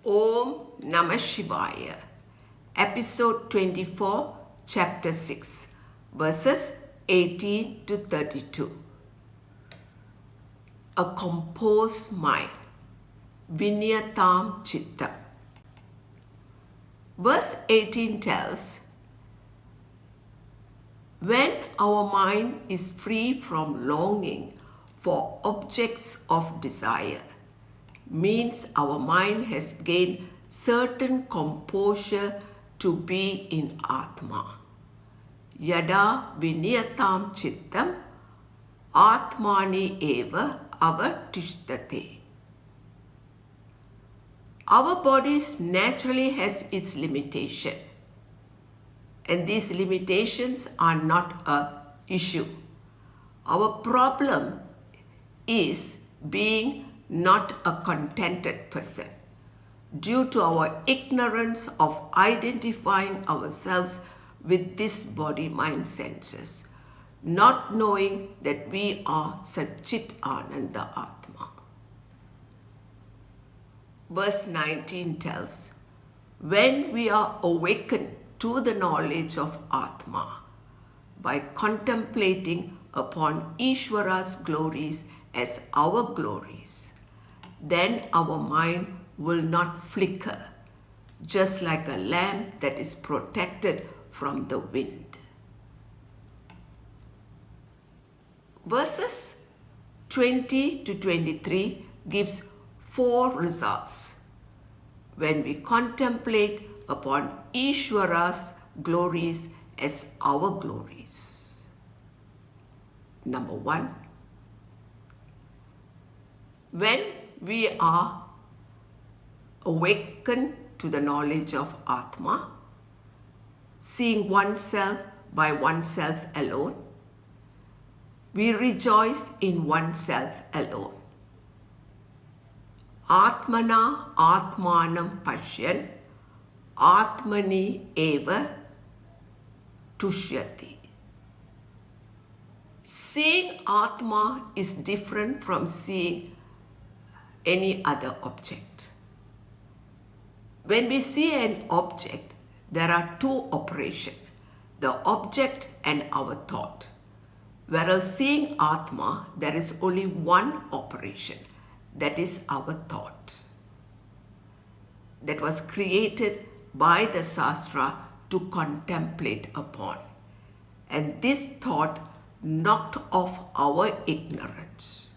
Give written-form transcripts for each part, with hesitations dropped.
Om Namah Shivaya. Episode 24, Chapter 6, verses 18 to 32. A composed mind. Viniyatam Cittam. Verse 18 tells, when our mind is free from longing for objects of desire, means our mind has gained certain composure to be in Atma. Yada Viniyatam Cittam Atmani eva avatishdate. Our bodies naturally has its limitation, and these limitations are not an issue. Our problem is being not a contented person due to our ignorance of identifying ourselves with this body, mind, senses, not knowing that we are Satchit Ananda Atma. Verse 19 tells, when we are awakened to the knowledge of Atma by contemplating upon Ishvara's glories as our glories, then our mind will not flicker, just like a lamp that is protected from the wind. Verses 20 to 23 gives 4 results when we contemplate upon Ishvara's glories as our glories. Number 1, when we are awakened to the knowledge of Atma, seeing oneself by oneself alone, we rejoice in oneself alone. Atmana Atmanam Pashyan Atmani eva tushyati. Seeing Atma is different from seeing any other object. When we see an object, there are 2 operations, the object and our thought. Whereas seeing Atma, there is only one operation, that is our thought. That was created by the Shastra to contemplate upon. And this thought knocked off our ignorance.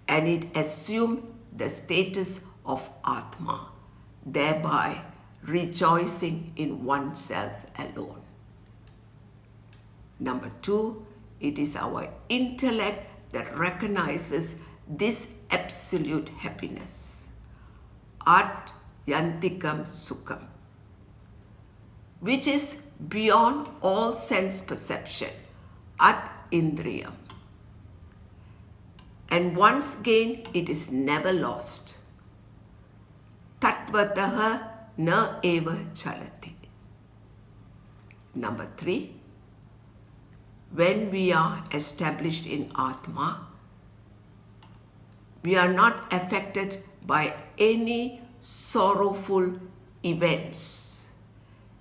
And it assumed the status of Atma, thereby rejoicing in oneself alone. Number 2, it is our intellect that recognizes this absolute happiness, At Yantikam Sukham, which is beyond all sense perception, At Indriyam. And once gained, it is never lost. Tatvataha na eva chalati. Number 3, when we are established in Atma, we are not affected by any sorrowful events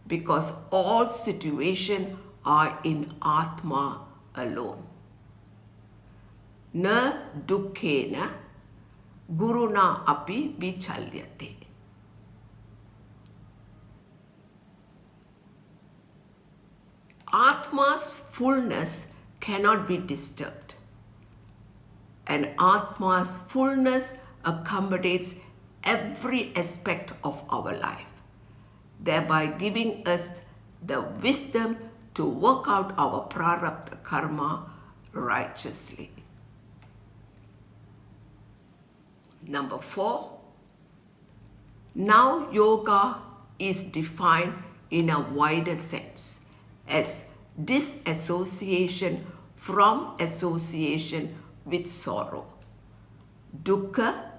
because all situations are in Atma alone. Na dukkhena guruna api vichalyate. Atma's fullness cannot be disturbed, and Atma's fullness accommodates every aspect of our life, thereby giving us the wisdom to work out our prarabdha karma righteously. Number 4, now yoga is defined in a wider sense as disassociation from association with sorrow. Dukkha,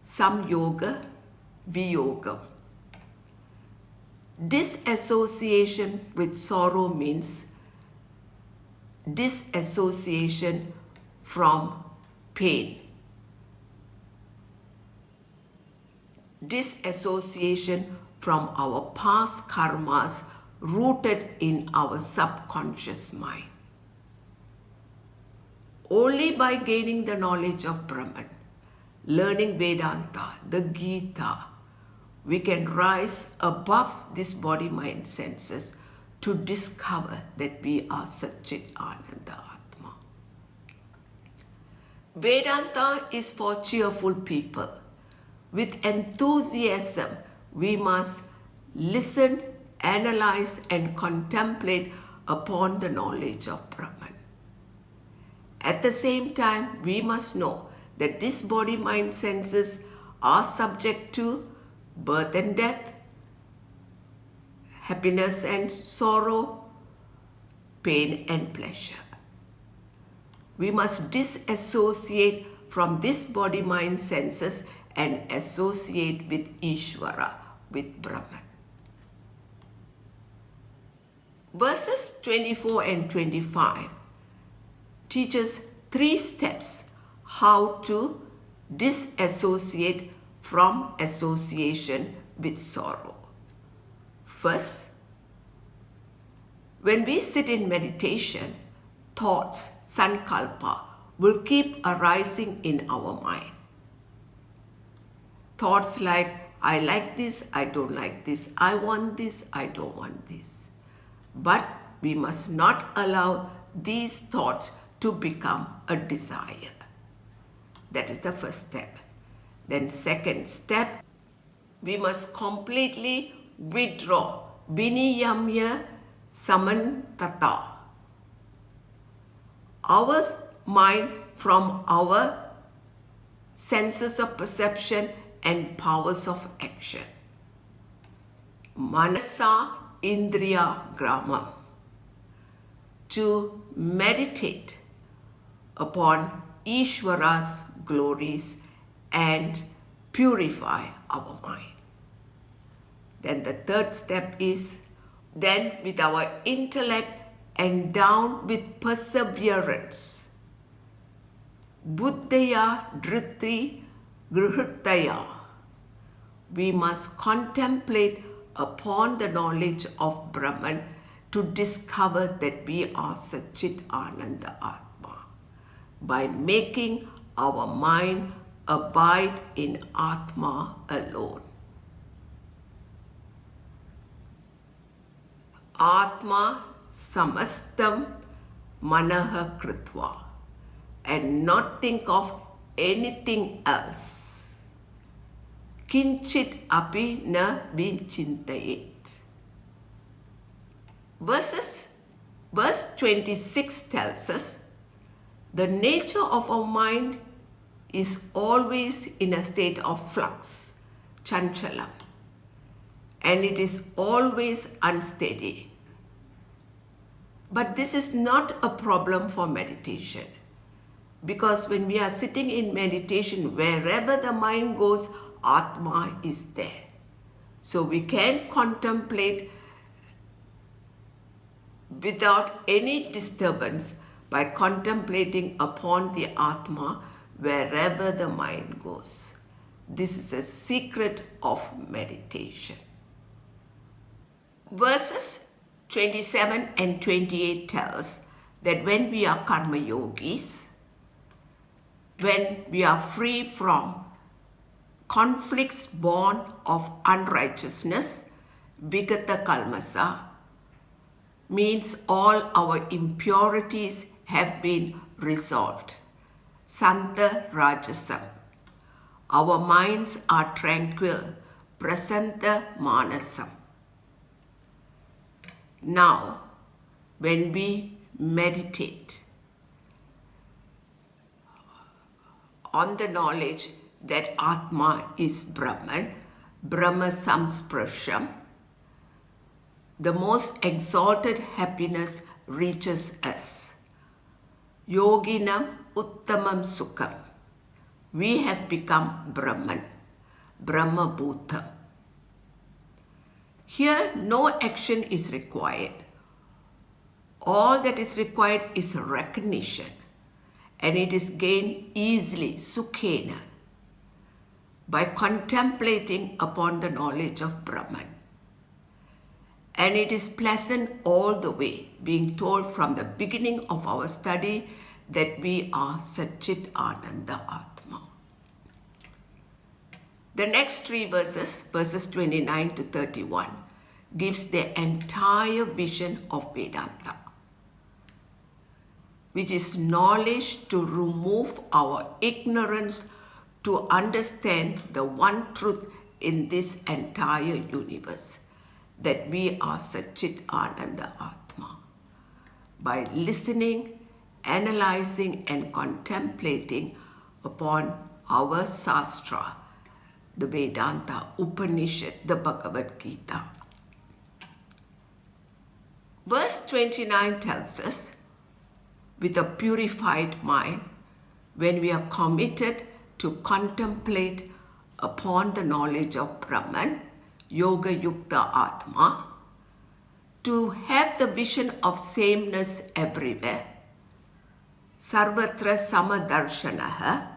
samyoga, viyogam. Disassociation with sorrow means disassociation from pain. disassociation from our past karmas rooted in our subconscious mind. Only by gaining the knowledge of Brahman, learning Vedanta, the Gita, we can rise above this body, mind, senses to discover that we are Satchit Ananda Atma. Vedanta is for cheerful people. With enthusiasm, we must listen, analyze, and contemplate upon the knowledge of Brahman. At the same time, we must know that this body, mind, senses are subject to birth and death, happiness and sorrow, pain and pleasure. We must disassociate from this body, mind, senses and associate with Ishvara, with Brahman. Verses 24 and 25 teaches 3 steps how to disassociate from association with sorrow. First, when we sit in meditation, thoughts, sankalpa, will keep arising in our mind. Thoughts like, I like this, I don't like this, I want this, I don't want this. But we must not allow these thoughts to become a desire. That is the first step. Then second step, we must completely withdraw. Viniyamya samantata. Our mind from our senses of perception and powers of action. Manasa indriya grama. To meditate upon Ishvara's glories and purify our mind. Then the third step is, then with our intellect endowed with perseverance, buddhaya dhritti grihitaya, we must contemplate upon the knowledge of Brahman to discover that we are Satchit Ananda Atma by making our mind abide in Atma alone. Atma samastam manaha kritva, and not think of anything else. Kinchit api na vichintayet. Verse 26 tells us, the nature of our mind is always in a state of flux, chanchalam, and it is always unsteady. But this is not a problem for meditation, because when we are sitting in meditation, wherever the mind goes, Atma is there. So we can contemplate without any disturbance by contemplating upon the Atma wherever the mind goes. This is a secret of meditation. Verses 27 and 28 tells that when we are karma yogis, when we are free from conflicts born of unrighteousness, vigata kalmasa, means all our impurities have been resolved. Santa Rajasam. Our minds are tranquil. Prasanta Manasam. Now, when we meditate on the knowledge that Atma is Brahman, Brahma Samsprasham, the most exalted happiness reaches us. Yoginam Uttamam Sukham. We have become Brahman, Brahma Bhutam. Here, no action is required. All that is required is recognition, and it is gained easily, sukhena. by contemplating upon the knowledge of Brahman. And it is pleasant all the way, being told from the beginning of our study that we are Satchit Ananda Atma. The next three verses, verses 29 to 31, gives the entire vision of Vedanta, which is knowledge to remove our ignorance to understand the one truth in this entire universe, that we are Satchit Ananda Atma. By listening, analyzing and contemplating upon our Sastra, the Vedanta Upanishad, the Bhagavad Gita. Verse 29 tells us, with a purified mind, when we are committed to contemplate upon the knowledge of Brahman, Yoga Yukta Atma, to have the vision of sameness everywhere, Sarvatra Samadarshanaha,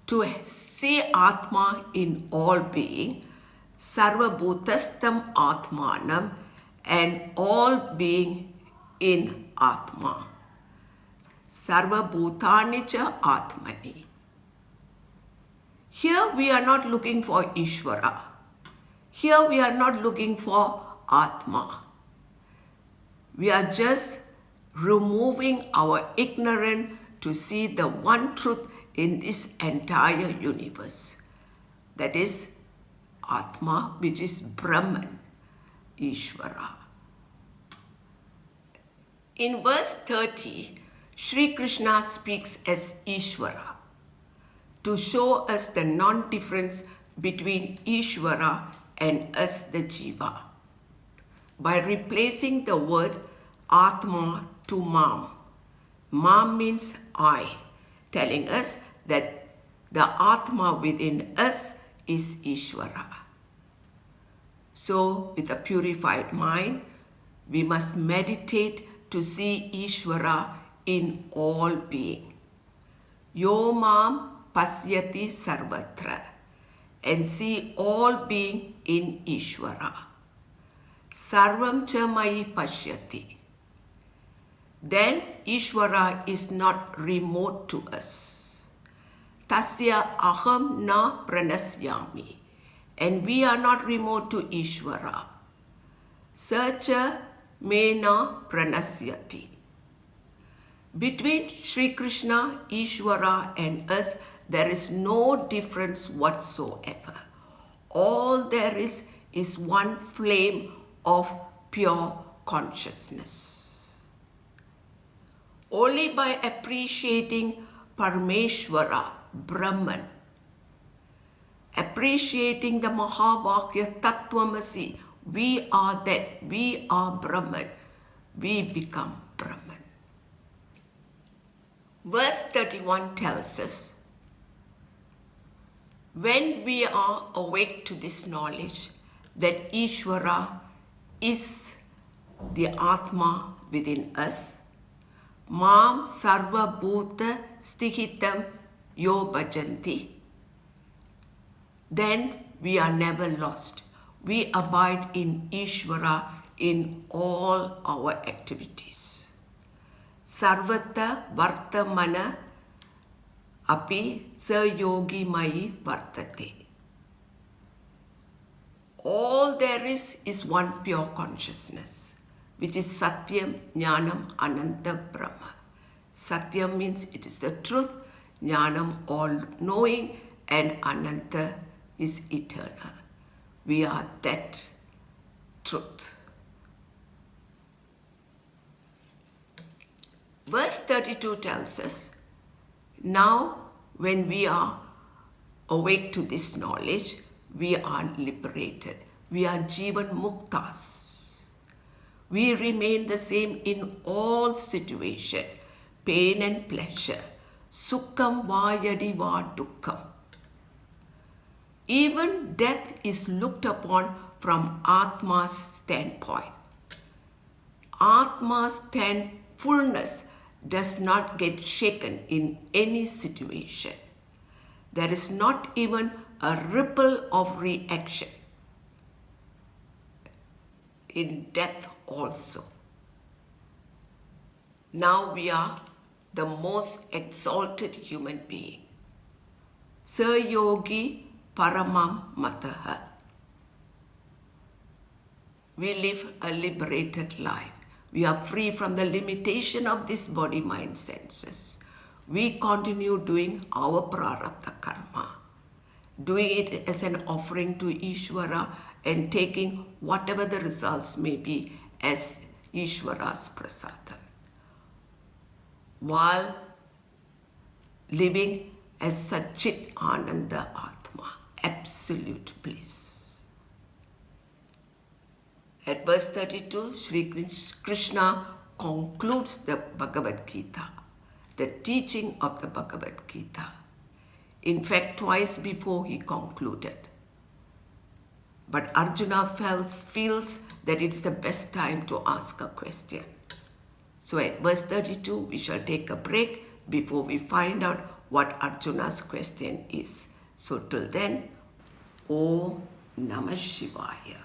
to see Atma in all being, Sarva Bhutastam Atmanam, and all being in Atma, Sarva Bhutanicha Atmani. Here we are not looking for Ishvara. Here we are not looking for Atma. We are just removing our ignorance to see the one truth in this entire universe. That is Atma, which is Brahman, Ishvara. In verse 30, Sri Krishna speaks as Ishvara to show us the non-difference between Ishvara and us, the Jiva, by replacing the word Atma to Mam. Mam means I, telling us that the Atma within us is Ishvara. So, with a purified mind, we must meditate to see Ishvara in all being. Yo Mam Pasyati Sarvatra, and see all being in Ishvara. Sarvam cha Mayi Pashyati. Then Ishvara is not remote to us. Tasya aham na pranasyami. And we are not remote to Ishvara. Sacha me na pranasyati. Between Sri Krishna, Ishvara and us, there is no difference whatsoever. All there is one flame of pure consciousness. Only by appreciating Parameshwara, Brahman, appreciating the Mahavakya Tattvamasi, we are that, we are Brahman, we become Brahman. Verse 31 tells us, when we are awake to this knowledge that Ishvara is the Atma within us, Mam Sarva Bhuta Stihitam Yo Bhajanti, then we are never lost. We abide in Ishvara in all our activities. Sarvata Vartamana Api Sayogi Mai Vartate. All there is one pure consciousness, which is Satyam, Jnanam, Ananta, Brahma. Satyam means it is the truth, Jnanam, all-knowing, and Ananta is eternal. We are that truth. Verse 32 tells us, now when we are awake to this knowledge, we are liberated. We are Jivan Muktas. We remain the same in all situations, pain and pleasure, Sukham va yadi va dukkam. Even death is looked upon from Atma's standpoint. Atma's fullness does not get shaken in any situation. there is not even a ripple of reaction in death also. Now we are the most exalted human being. Sa yogi paramam mataha. We live a liberated life. We are free from the limitation of this body, mind, senses. We continue doing our prarabdha karma, doing it as an offering to Ishvara and taking whatever the results may be as Ishvara's prasadam, while living as Satchit Ananda Atma, absolute bliss. At verse 32, Sri Krishna concludes the Bhagavad Gita, the teaching of the Bhagavad Gita. In fact, twice before he concluded. But Arjuna feels that it's the best time to ask a question. So at verse 32, we shall take a break before we find out what Arjuna's question is. So till then, Om Namah Shivaya.